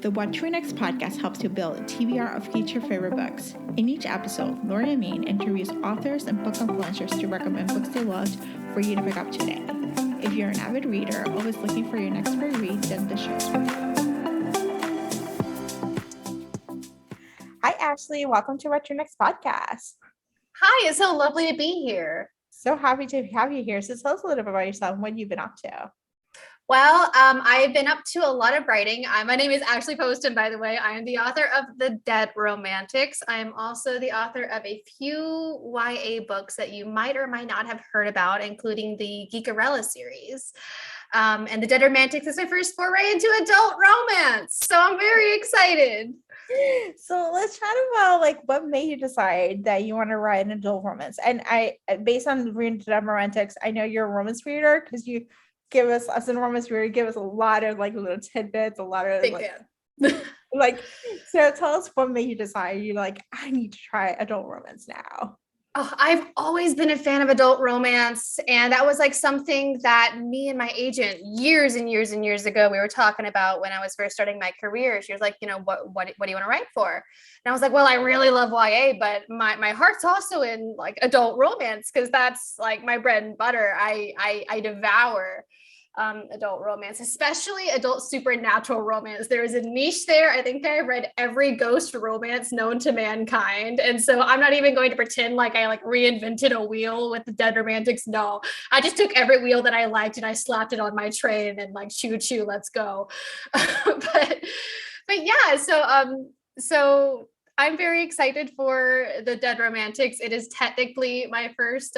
The What to Read Next podcast helps you build a TBR of future favorite books. In each episode, Lauren and Maine interviews authors and book influencers to recommend books they loved for you to pick up today. If you're an avid reader, always looking for your next great read, then the show's for you. Hi, Ashley. Welcome to What to Read Next podcast. Hi, it's so lovely to be here. So happy to have you here. So tell us a little bit about yourself and what you've been up to. Well, I've been up to a lot of writing. My name is Ashley Poston, by the way. I am the author of The Dead Romantics. I am also the author of a few YA books that you might or might not have heard about, including the Geekarella series. And The Dead Romantics is my first foray into adult romance. So I'm very excited. So let's chat about what made you decide that you want to write an adult romance. And based on reading The Dead Romantics, I know you're a romance reader because you give us, as a romance reader, give us a lot of little tidbits, a lot of so tell us what made you decide I need to try adult romance now. Oh, I've always been a fan of adult romance, and that was something that me and my agent years and years and years ago, we were talking about when I was first starting my career. She was like, what do you want to write for? And I was like, well, I really love YA, but my heart's also in adult romance because that's my bread and butter. I devour adult romance, especially adult supernatural romance. There is a niche there. I think I've read every ghost romance known to mankind. And so I'm not even going to pretend like I reinvented a wheel with The Dead Romantics. No, I just took every wheel that I liked and I slapped it on my train and choo choo, let's go. but yeah, so I'm very excited for The Dead Romantics. It is technically my first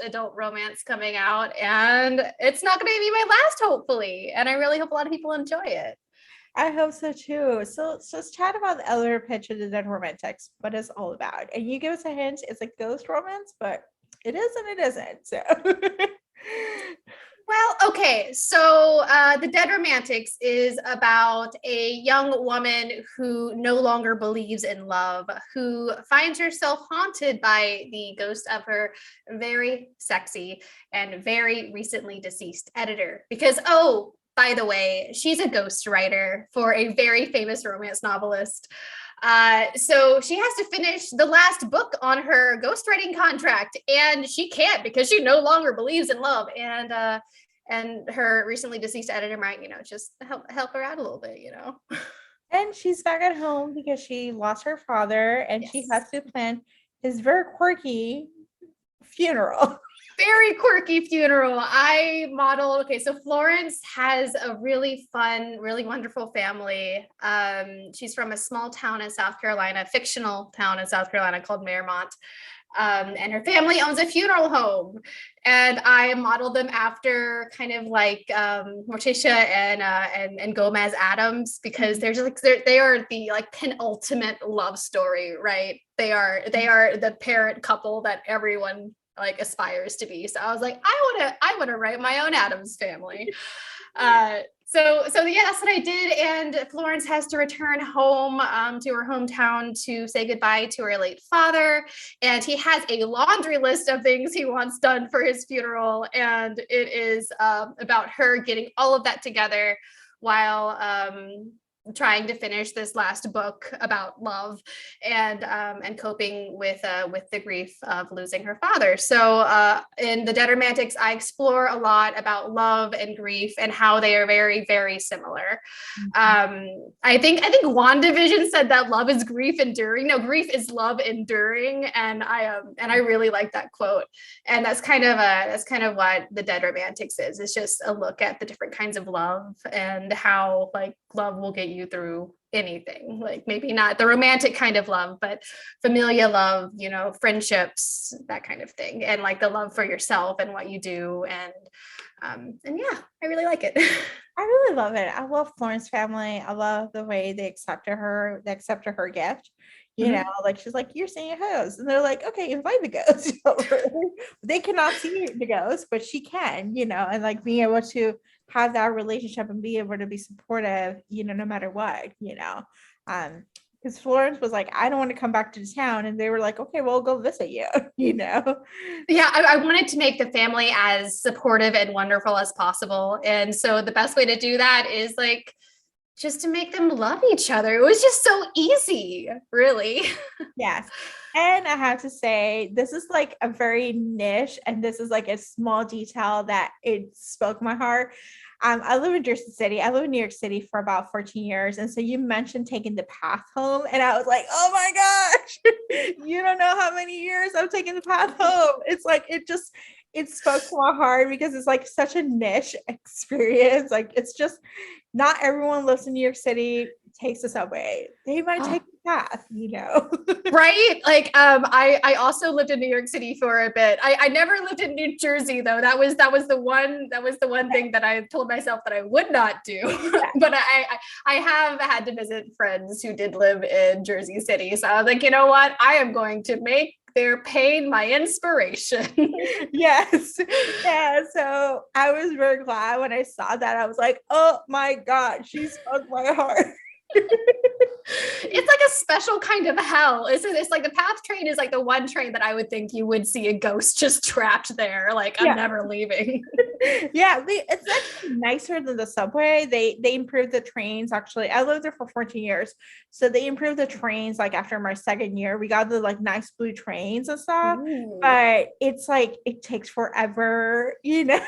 adult romance coming out, and it's not going to be my last, hopefully. And I really hope a lot of people enjoy it. I hope so too. So let's chat about the elevator pitch of The Dead Romantics, what it's all about. And you give us a hint, it's a ghost romance, but it is and it isn't. So Well, okay, so The Dead Romantics is about a young woman who no longer believes in love, who finds herself haunted by the ghost of her very sexy and very recently deceased editor. Because, oh, by the way, she's a ghostwriter for a very famous romance novelist. So she has to finish the last book on her ghostwriting contract, and she can't because she no longer believes in love. And her recently deceased editor might, just help her out a little bit, And she's back at home because she lost her father, and Yes. she has to plan his very quirky funeral. Very quirky funeral. So Florence has a really fun, really wonderful family. She's from a small town in South Carolina, fictional town in South Carolina called Marymount. And her family owns a funeral home, and I modeled them after kind of Morticia and Gomez Adams, because they're just they are the penultimate love story, right? They are the parent couple that everyone aspires to be. So I was like, I want to write my own Adams family. So yeah, that's what I did. And Florence has to return home to her hometown to say goodbye to her late father. And he has a laundry list of things he wants done for his funeral. And it is about her getting all of that together while trying to finish this last book about love and coping with the grief of losing her father. So in The Dead Romantics, I explore a lot about love and grief and how they are very, very similar. I think WandaVision said that love is grief enduring. No, grief is love enduring, and I really like that quote. And that's kind of what The Dead Romantics is. It's just a look at the different kinds of love and how love will get you through anything, maybe not the romantic kind of love, but familial love, friendships, that kind of thing, and the love for yourself and what you do. And yeah, I really like it. I really love it. I love Florence family. I love the way they accepted her gift. She's like, you're seeing a ghost, and they're like, okay, invite the ghost. They cannot see the ghost, but she can, and being able to have that relationship and be able to be supportive, no matter what, because Florence was like, I don't want to come back to the town, and they were like, okay, well, go visit you. Yeah, I wanted to make the family as supportive and wonderful as possible, and so the best way to do that is just to make them love each other. It was just so easy, really. Yes. And I have to say, this is like a very niche, and this is like a small detail that it spoke my heart. I live in Jersey City. I live in New York City for about 14 years. And so you mentioned taking the path home, and I was like, oh my gosh, you don't know how many years I've taken the path home. It's like, it spoke to my heart because it's like such a niche experience. Like, it's just not everyone lives in New York City, takes the subway. They might take the path, you know? Right? Like, I also lived in New York City for a bit. I never lived in New Jersey though. That was the one thing that I told myself that I would not do. But I have had to visit friends who did live in Jersey City. So I was like, you know what? I am going to make their pain my inspiration. Yes. Yeah. So I was very glad when I saw that. I was like, oh my God, she spoke my heart. It's like a special kind of hell. It's like the PATH train is like the one train that I would think you would see a ghost just trapped there. Like, I'm never leaving. Yeah, it's actually nicer than the subway. They improved the trains. Actually, I lived there for 14 years, so they improved the trains. Like after my second year, we got the like nice blue trains and stuff. Ooh. But it's like it takes forever, you know.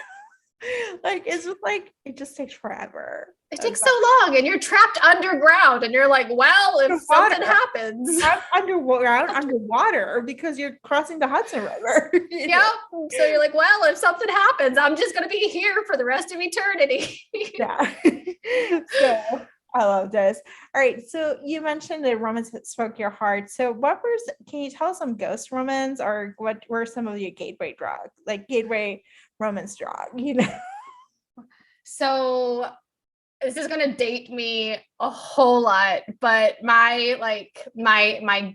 Like it's just like it just takes forever. It takes so long, and you're trapped underground, and you're like, well, if something happens, I'm underwater because you're crossing the Hudson River. Yeah. So you're like, well, if something happens, I'm just gonna be here for the rest of eternity. Yeah. So I love this. All right. So you mentioned the romance that spoke your heart. So can you tell us some ghost romance, or what were some of your gateway drugs, like gateway romance drug, you know? So this is gonna date me a whole lot, but my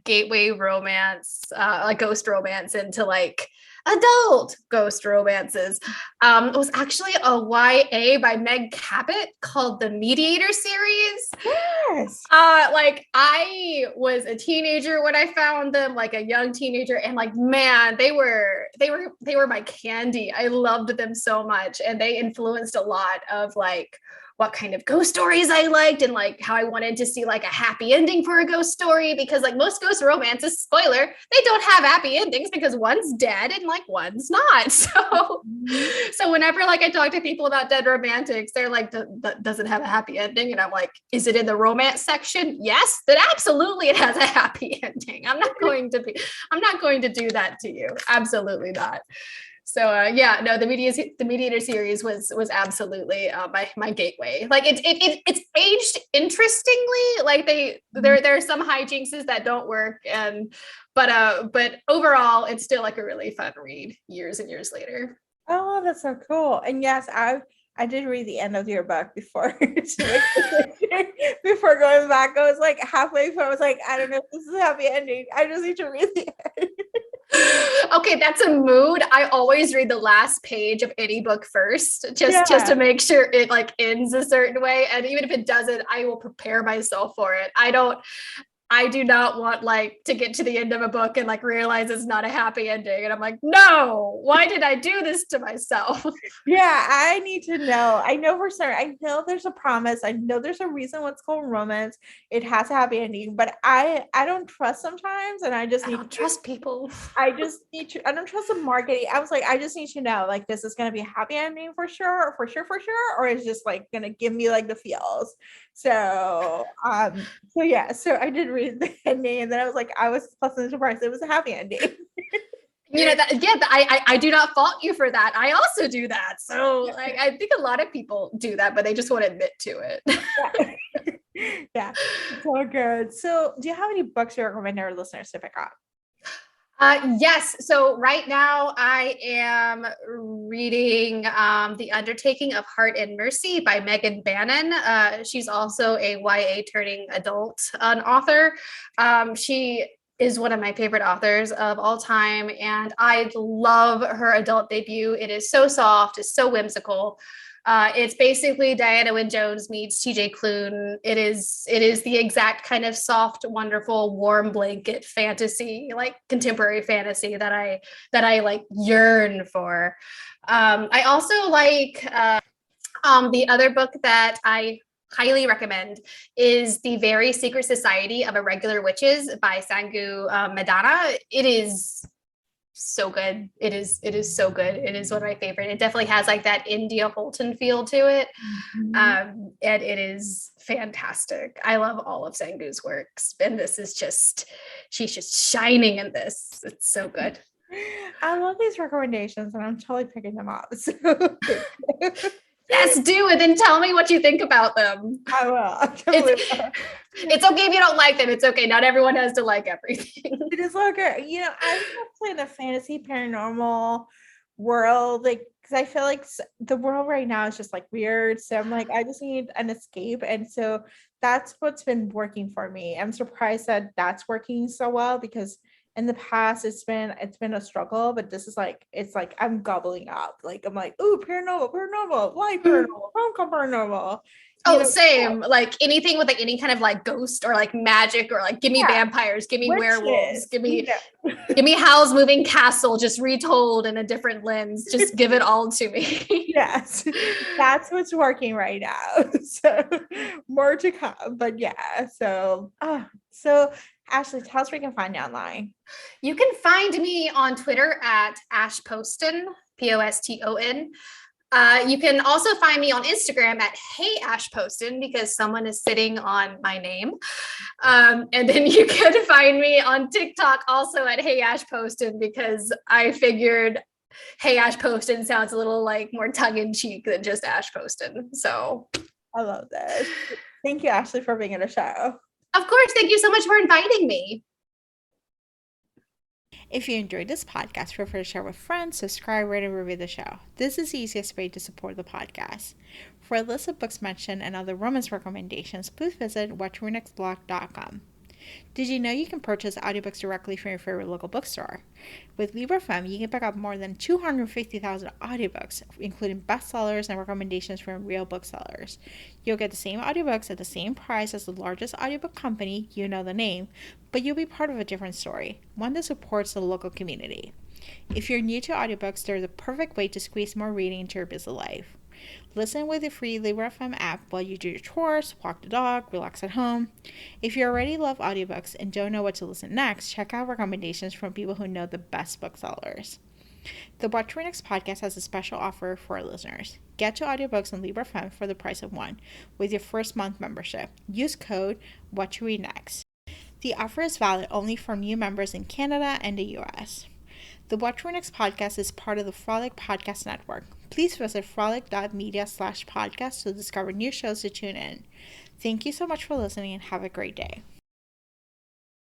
gateway romance, like ghost romance into like adult ghost romances, was actually a YA by Meg Cabot called the Mediator series. Yes. Like I was a teenager when I found them, like a young teenager, and like, man, they were my candy. I loved them so much, and they influenced a lot of like what kind of ghost stories I liked, and like how I wanted to see like a happy ending for a ghost story, because like most ghost romances, spoiler, they don't have happy endings because one's dead and like one's not. So whenever like I talk to people about dead romantics, they're like, that doesn't have a happy ending, and I'm like, is it in the romance section? Yes, then absolutely it has a happy ending. I'm not going to do that to you. Absolutely not. So yeah, no, the Mediator series was absolutely my gateway. Like it's aged interestingly. Like there are some hijinks that don't work, but overall it's still like a really fun read years and years later. Oh, that's so cool. And yes, I did read the end of your book before before going back. I was like halfway through. I was like, I don't know if this is a happy ending. I just need to read the end. Okay, that's a mood. I always read the last page of any book first, just to make sure it like ends a certain way. And even if it doesn't, I will prepare myself for it. I do not want like to get to the end of a book and like realize it's not a happy ending. And I'm like, no, why did I do this to myself? Yeah, I need to know. I know for certain. I know there's a promise. I know there's a reason what's called romance. It has a happy ending, but I don't trust sometimes, and I don't trust people. I don't trust the marketing. I was like, I just need to know, like, this is gonna be a happy ending for sure, or it's just like gonna give me like the feels. So yeah, so I did read the ending, and then I was like, I was pleasantly surprised it was a happy ending. You know, I do not fault you for that. I also do that. So like, I think a lot of people do that, but they just won't admit to it. Yeah, so good. So do you have any books you recommend our listeners to pick up? Yes. So right now I am reading The Undertaking of Heart and Mercy by Megan Bannon. She's also a YA turning adult author. She is one of my favorite authors of all time, and I love her adult debut. It is so soft, it's so whimsical. It's basically Diana Wynne Jones meets TJ Klune. It is the exact kind of soft, wonderful, warm blanket fantasy, like contemporary fantasy that I like yearn for. I also like the other book that I highly recommend is The Very Secret Society of Irregular Witches by Sangu Madana. It is so good. It is so good. It is one of my favorite. It definitely has like that India Holton feel to it. And it is fantastic. I love all of Sangu's works. And this is just, she's just shining in this. It's so good. I love these recommendations and I'm totally picking them up. So yes, do. And then tell me what you think about them. I will. It's okay if you don't like them. It's okay. Not everyone has to like everything. It is like I'm playing the fantasy paranormal world, like, because I feel like the world right now is just like weird. So I'm like, I just need an escape, and so that's what's been working for me. I'm surprised that that's working so well, because in the past it's been a struggle, but this is like, it's like I'm gobbling up. Like I'm like, ooh, paranormal, light paranormal, rom-com paranormal. Same. Like anything with like any kind of like ghost or like magic or like give me vampires, give me werewolves, give me Howl's Moving Castle just retold in a different lens. Just give it all to me. Yes, that's what's working right now. So more to come, but yeah. So Ashley, tell us where we can find you online. You can find me on Twitter at Ash Poston, Poston. You can also find me on Instagram at Hey Ash Poston, because someone is sitting on my name. And then you can find me on TikTok also at Hey Ash Poston, because I figured Hey Ash Poston sounds a little like more tongue-in-cheek than just Ash Poston. So I love that. Thank you, Ashley, for being on the show. Of course. Thank you so much for inviting me. If you enjoyed this podcast, feel free to share with friends, subscribe, rate, and review the show. This is the easiest way to support the podcast. For a list of books mentioned and other romance recommendations, please visit watchrenextblog.com. Did you know you can purchase audiobooks directly from your favorite local bookstore? With Libra.fm, you can pick up more than 250,000 audiobooks, including bestsellers and recommendations from real booksellers. You'll get the same audiobooks at the same price as the largest audiobook company, you know the name, but you'll be part of a different story, one that supports the local community. If you're new to audiobooks, they're the perfect way to squeeze more reading into your busy life. Listen with the free Libra.fm app while you do your chores, walk the dog, relax at home. If you already love audiobooks and don't know what to listen next, check out recommendations from people who know the best booksellers. The Watch Your Next podcast has a special offer for our listeners. Get your audiobooks on Libra.fm for the price of one with your first month membership. Use code WhatYouReadNext. The offer is valid only for new members in Canada and the US. The Watch Your Next podcast is part of the Frolic Podcast Network. Please visit frolic.media/podcast to discover new shows to tune in. Thank you so much for listening and have a great day.